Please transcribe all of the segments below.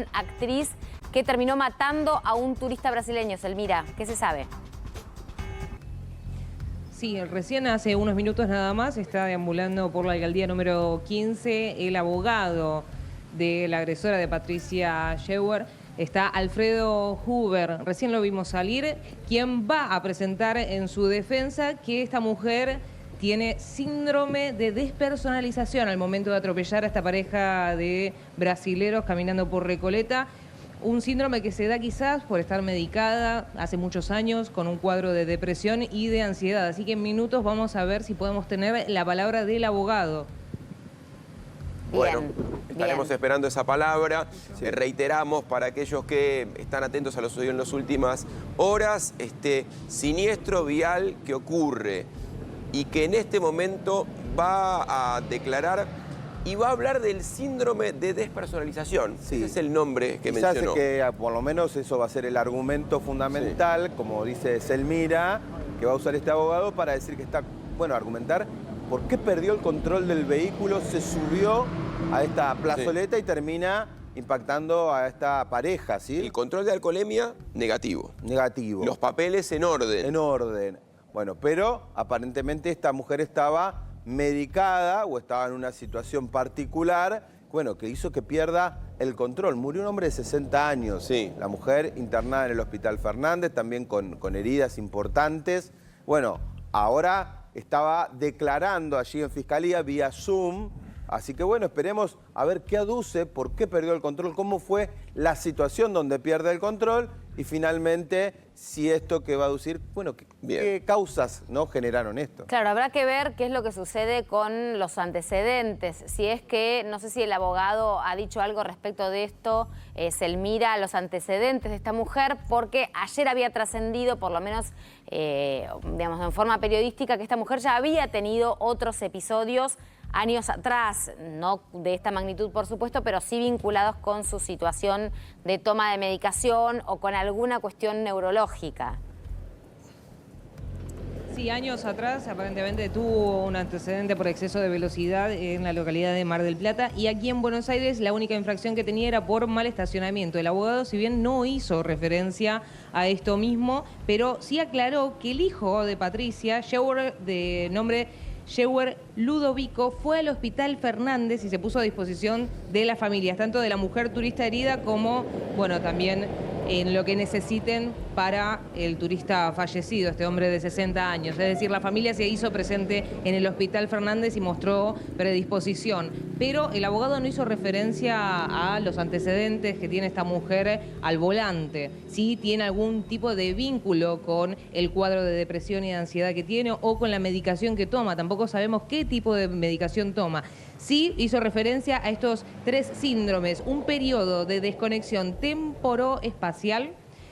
joven actriz que terminó matando a un turista brasileño. Selmira, ¿qué se sabe? Sí, recién hace unos minutos nada más está deambulando por la alcaldía número 15 el abogado de la agresora de Patricia Scheuer. Está Alfredo Huber, recién lo vimos salir, quien va a presentar en su defensa que esta mujer tiene síndrome de despersonalización al momento de atropellar a esta pareja de brasileros caminando por Recoleta. Un síndrome que se da quizás por estar medicada hace muchos años con un cuadro de depresión y de ansiedad. Así que en minutos vamos a ver si podemos tener la palabra del abogado. Bueno, Bien, estaremos bien. esperando esa palabra. Reiteramos para aquellos que están atentos a lo sucedido en las últimas horas, este siniestro vial que ocurre y que en este momento va a declarar y va a hablar del síndrome de despersonalización. Sí. Ese es el nombre que Quizás mencionó. que por lo menos eso va a ser el argumento fundamental, como dice Selmira, que va a usar este abogado para decir que está, bueno, argumentar por qué perdió el control del vehículo, se subió a esta plazoleta y termina impactando a esta pareja, ¿sí? El control de alcoholemia, negativo. Negativo. Los papeles en orden. En orden. Bueno, pero aparentemente esta mujer estaba medicada o estaba en una situación particular, bueno, que hizo que pierda el control. Murió un hombre de 60 años. Sí. La mujer internada en el Hospital Fernández, también con heridas importantes. Bueno, ahora estaba declarando allí en Fiscalía vía Zoom. Así que bueno, esperemos a ver qué aduce, por qué perdió el control, cómo fue la situación donde pierde el control y finalmente si esto que va a aducir, bueno, qué causas no generaron esto. Claro, habrá que ver qué es lo que sucede con los antecedentes. Si es que, no sé si el abogado ha dicho algo respecto de esto, Selmira, los antecedentes de esta mujer, porque ayer había trascendido, por lo menos, digamos, en forma periodística, que esta mujer ya había tenido otros episodios años atrás, no de esta magnitud por supuesto, pero sí vinculados con su situación de toma de medicación o con alguna cuestión neurológica. Sí, años atrás aparentemente tuvo un antecedente por exceso de velocidad en la localidad de Mar del Plata y aquí en Buenos Aires la única infracción que tenía era por mal estacionamiento. El abogado, si bien no hizo referencia a esto mismo, pero sí aclaró que el hijo de Patricia, Scheuer, de nombre Scheuer Ludovico, fue al Hospital Fernández y se puso a disposición de las familias, tanto de la mujer turista herida como, bueno, también en lo que necesiten para el turista fallecido, este hombre de 60 años. Es decir, la familia se hizo presente en el Hospital Fernández y mostró predisposición. Pero el abogado no hizo referencia a los antecedentes que tiene esta mujer al volante. Sí tiene algún tipo de vínculo con el cuadro de depresión y de ansiedad que tiene o con la medicación que toma. Tampoco sabemos qué tipo de medicación toma. Sí hizo referencia a estos 3 síndromes, un periodo de desconexión temporoespacial,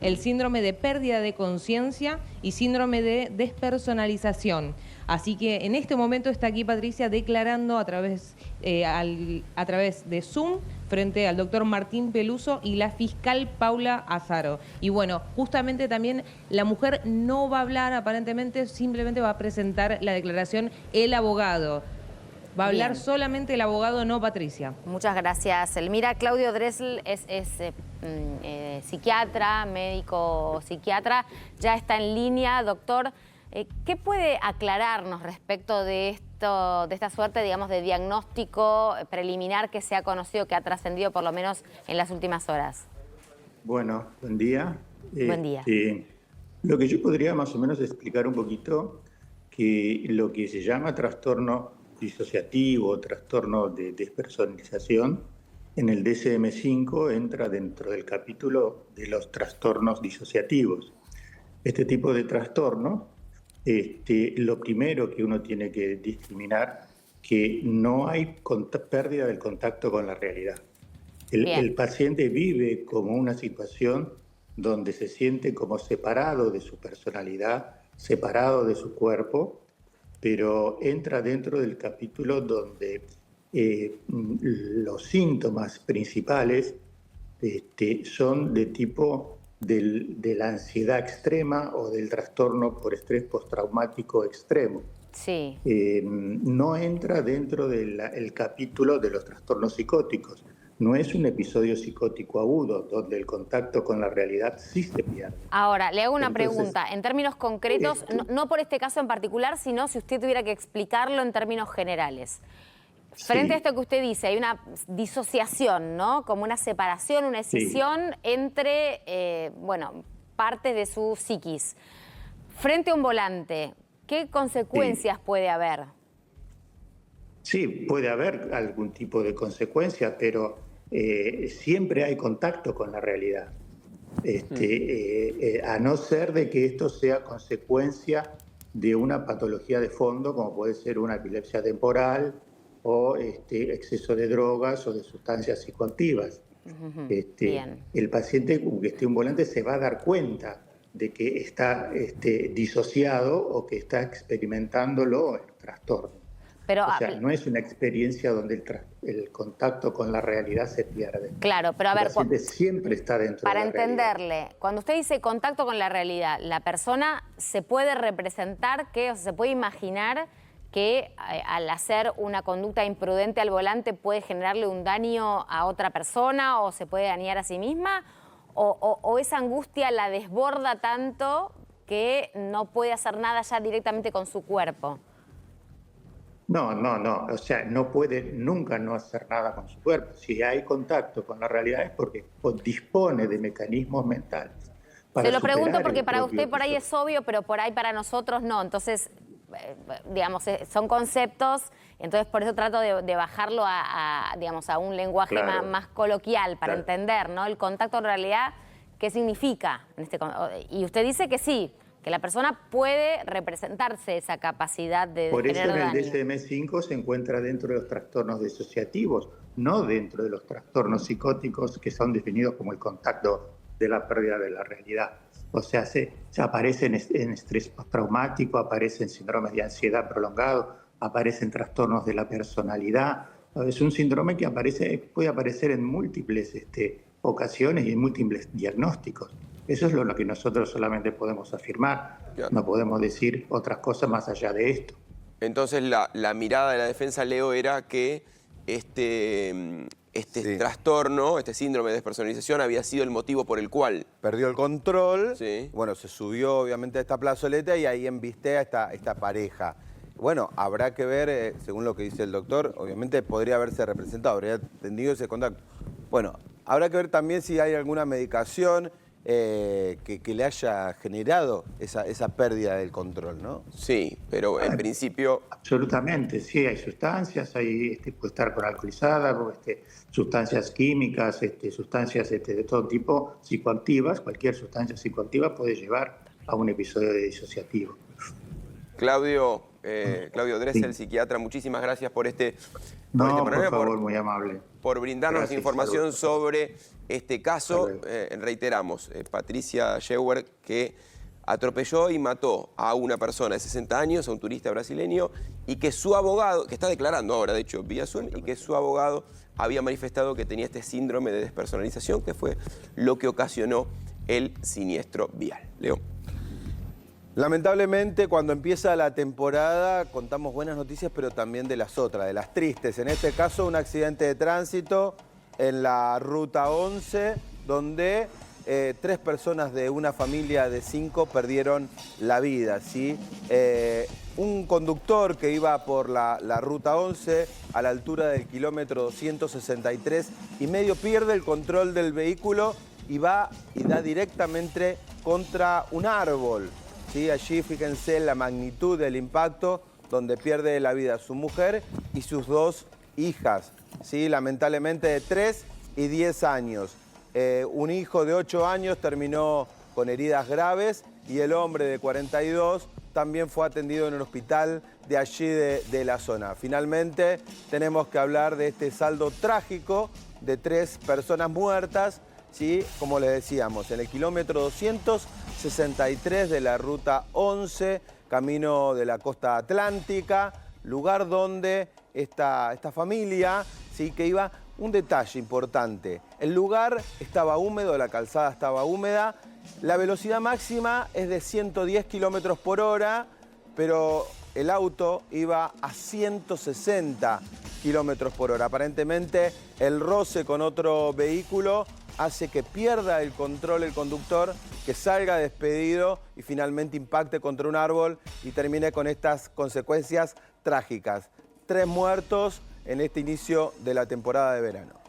el síndrome de pérdida de conciencia y síndrome de despersonalización. Así que en este momento está aquí Patricia declarando a través de Zoom frente al doctor Martín Peluso y la fiscal Paula Azaro. Y bueno, justamente también la mujer no va a hablar aparentemente, simplemente va a presentar la declaración el abogado. Va a hablar Bien. solamente el abogado, no Patricia. Muchas gracias, Elmira. Claudio Dressel es psiquiatra, médico psiquiatra, ya está en línea. Doctor, ¿qué puede aclararnos respecto de esto, de esta suerte, digamos, de diagnóstico preliminar que se ha conocido, que ha trascendido por lo menos en las últimas horas? Bueno, buen día. Buen día. Lo que yo podría más o menos explicar un poquito, que lo que se llama trastorno disociativo, trastorno de despersonalización, en el DSM-5 entra dentro del capítulo de los trastornos disociativos. Este tipo de trastorno, lo primero que uno tiene que discriminar, que no hay pérdida del contacto con la realidad. El paciente vive como una situación donde se siente como separado de su personalidad, separado de su cuerpo, pero entra dentro del capítulo donde los síntomas principales son de tipo de la ansiedad extrema o del trastorno por estrés postraumático extremo. Sí. No entra dentro del capítulo de los trastornos psicóticos, No es un episodio psicótico agudo, donde el contacto con la realidad sí se pierde. Ahora, le hago una Entonces, pregunta. En términos concretos, no por este caso en particular, sino si usted tuviera que explicarlo en términos generales. Frente a esto que usted dice, hay una disociación, ¿no? Como una separación, una escisión entre, bueno, partes de su psiquis. Frente a un volante, ¿qué consecuencias puede haber? Sí, puede haber algún tipo de consecuencia, pero siempre hay contacto con la realidad. A no ser de que esto sea consecuencia de una patología de fondo, como puede ser una epilepsia temporal o exceso de drogas o de sustancias psicoactivas. El paciente que esté en un volante se va a dar cuenta de que está disociado o que está experimentándolo el trastorno. Pero, o sea, no es una experiencia donde el contacto con la realidad se pierde. Claro, pero a ver, el paciente siempre está dentro de la realidad. Para entenderle, cuando usted dice contacto con la realidad, ¿la persona se puede representar que, o sea, se puede imaginar que al hacer una conducta imprudente al volante puede generarle un daño a otra persona o se puede dañar a sí misma? ¿O esa angustia la desborda tanto que no puede hacer nada ya directamente con su cuerpo? No. O sea, no puede nunca no hacer nada con su cuerpo. Si hay contacto con la realidad es porque dispone de mecanismos mentales. Se lo pregunto porque para usted por ahí es obvio, pero por ahí para nosotros no. Entonces, digamos, son conceptos, entonces por eso trato de bajarlo digamos, a un lenguaje más coloquial para entender, ¿no? El contacto en realidad, ¿qué significa? Y usted dice que sí, que la persona puede representarse esa capacidad de Por eso generar en el daño. DSM-5 se encuentra dentro de los trastornos disociativos, no dentro de los trastornos psicóticos que son definidos como el contacto de la pérdida de la realidad. O sea, se aparece en estrés postraumático, aparece en síndromes de ansiedad prolongado, aparecen trastornos de la personalidad. Es un síndrome que puede aparecer en múltiples ocasiones y en múltiples diagnósticos. Eso es lo que nosotros solamente podemos afirmar. No podemos decir otras cosas más allá de esto. Entonces la mirada de la defensa, Leo, era que este trastorno, este síndrome de despersonalización había sido el motivo por el cual perdió el control. Sí. Bueno, se subió obviamente a esta plazoleta y ahí embiste a esta pareja. Bueno, habrá que ver, según lo que dice el doctor, obviamente podría haberse representado, habría tenido ese contacto. Bueno, habrá que ver también si hay alguna medicación que le haya generado esa pérdida del control, ¿no? Sí, pero en principio... Absolutamente, sí, hay sustancias, puede estar con alcoholizada, sustancias químicas, sustancias de todo tipo psicoactivas. Cualquier sustancia psicoactiva puede llevar a un episodio de disociativo. Claudio Dressel, psiquiatra, muchísimas gracias por No, por favor, muy amable. Por brindarnos información sobre este caso. Reiteramos, Patricia Scheuer, que atropelló y mató a una persona de 60 años, a un turista brasileño, y que su abogado, que está declarando ahora, de hecho, vía Zoom, y que su abogado había manifestado que tenía este síndrome de despersonalización, que fue lo que ocasionó el siniestro vial. Leo. Lamentablemente, cuando empieza la temporada, contamos buenas noticias, pero también de las otras, de las tristes. En este caso, un accidente de tránsito en la Ruta 11, donde 3 personas de una familia de 5 perdieron la vida, ¿sí? Un conductor que iba por la Ruta 11 a la altura del kilómetro 263 y medio pierde el control del vehículo y va y da directamente contra un árbol. ¿Sí? Allí fíjense la magnitud del impacto, donde pierde la vida su mujer y sus 2 hijas, ¿sí? Lamentablemente de 3 y 10 años. Un hijo de 8 años terminó con heridas graves y el hombre de 42 también fue atendido en un hospital de allí de la zona. Finalmente tenemos que hablar de este saldo trágico de 3 personas muertas, ¿sí? Como les decíamos, en el kilómetro 263 de la Ruta 11, camino de la costa atlántica, lugar donde esta familia, ¿sí? Que iba. Un detalle importante, el lugar estaba húmedo, la calzada estaba húmeda, la velocidad máxima es de 110 kilómetros por hora, pero el auto iba a 160 kilómetros por hora. Aparentemente, el roce con otro vehículo hace que pierda el control el conductor, que salga despedido y finalmente impacte contra un árbol y termine con estas consecuencias trágicas. 3 muertos en este inicio de la temporada de verano.